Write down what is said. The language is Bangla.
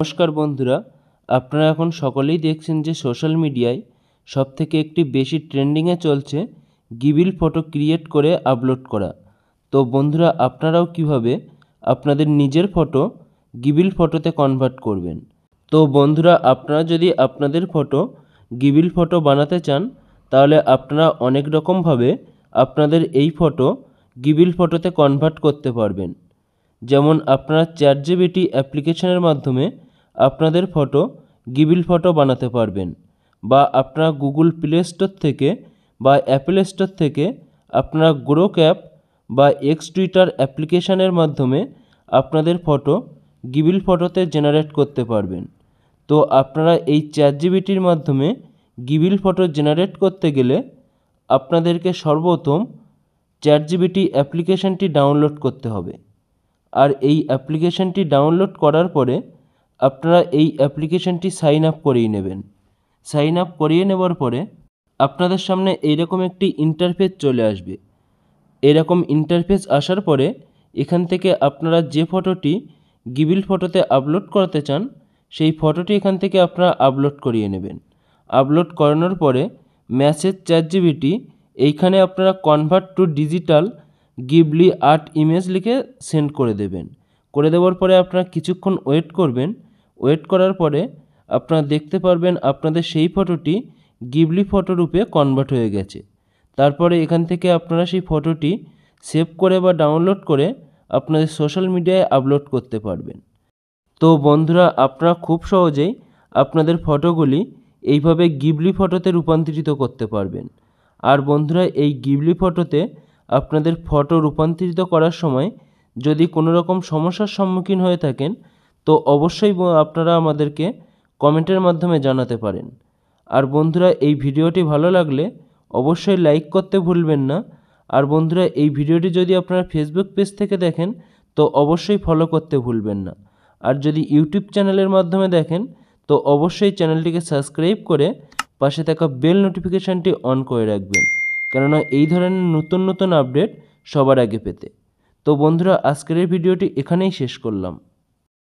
নমস্কার বন্ধুরা, আপনারা এখন সকলেই দেখছেন যে সোশ্যাল মিডিয়ায় সবথেকে একটি বেশি ট্রেন্ডিংয়ে চলছে গিবিল ফটো ক্রিয়েট করে আপলোড করা। তো বন্ধুরা, আপনারাও কিভাবে আপনাদের নিজের ফটো গিবিল ফটোতে কনভার্ট করবেন। তো বন্ধুরা, আপনারা যদি আপনাদের ফটো গিবিল ফটো বানাতে চান তাহলে আপনারা অনেক রকমভাবে আপনাদের এই ফটো গিবিল ফটোতে কনভার্ট করতে পারবেন। যেমন আপনারা চ্যাটজিপিটি অ্যাপ্লিকেশনের মাধ্যমে আপনাদের ফটো গিবিল ফটো বানাতে পারবেন, বা আপনারা গুগল প্লে স্টোর থেকে বা অ্যাপেল স্টোর থেকে আপনারা গ্রোক অ্যাপ বা এক্স টুইটার অ্যাপ্লিকেশনের মাধ্যমে আপনাদের ফটো গিবিল ফটোতে জেনারেট করতে পারবেন। তো আপনারা এই চ্যাটজিপিটির মাধ্যমে গিবিল ফটো জেনারেট করতে গেলে আপনাদেরকে সর্বপ্রথম চ্যাটজিপিটি অ্যাপ্লিকেশনটি ডাউনলোড করতে হবে। আর এই অ্যাপ্লিকেশনটি ডাউনলোড করার পরে আপনারা এই অ্যাপ্লিকেশনটি সাইন আপ করিয়ে নেবেন। সাইন আপ করিয়ে নেবার পরে আপনাদের সামনে এইরকম একটি ইন্টারফেস চলে আসবে। এরকম ইন্টারফেস আসার পরে এখান থেকে আপনারা যে ফটোটি গিবিল ফটোতে আপলোড করতে চান সেই ফটোটি এখান থেকে আপনারা আপলোড করিয়ে নেবেন। আপলোড করানোর পরে মেসেজ চ্যাটজিপিটি এইখানে আপনারা convert to digital Ghibli art image লিখে সেন্ড করে দেবেন। করে দেওয়ার পরে আপনারা কিছুক্ষণ ওয়েট করবেন। ওয়েট করার পরে আপনারা দেখতে পারবেন আপনাদের সেই ফটোটি গিবলি ফটো রূপে কনভার্ট হয়ে গেছে। তারপরে এখান থেকে আপনারা সেই ফটোটি সেভ করে বা ডাউনলোড করে আপনাদের সোশ্যাল মিডিয়ায় আপলোড করতে পারবেন। তো বন্ধুরা, আপনারা খুব সহজেই আপনাদের ফটোগুলি এইভাবে গিবলি ফটোতে রূপান্তরিত করতে পারবেন। আর বন্ধুরা, এই গিবলি ফটোতে আপনাদের ফটো রূপান্তরিত করার সময় যদি কোনো রকম সমস্যার সম্মুখীন হয়ে থাকেন তো অবশ্যই আপনারা আমাদেরকে কমেন্টের মাধ্যমে জানাতে পারেন। আর বন্ধুরা, এই ভিডিওটি ভালো লাগলে অবশ্যই লাইক করতে ভুলবেন না। আর বন্ধুরা, এই ভিডিওটি যদি আপনারা ফেসবুক পেজ থেকে দেখেন তো অবশ্যই ফলো করতে ভুলবেন না। আর যদি ইউটিউব চ্যানেলের মাধ্যমে দেখেন তো অবশ্যই চ্যানেলটিকে সাবস্ক্রাইব করে পাশে থাকা বেল নোটিফিকেশানটি অন করে রাখবেন, কেননা এই ধরনের নতুন নতুন আপডেট সবার আগে পেতে। তো বন্ধুরা, আজকের এই ভিডিওটি এখানেই শেষ করলাম।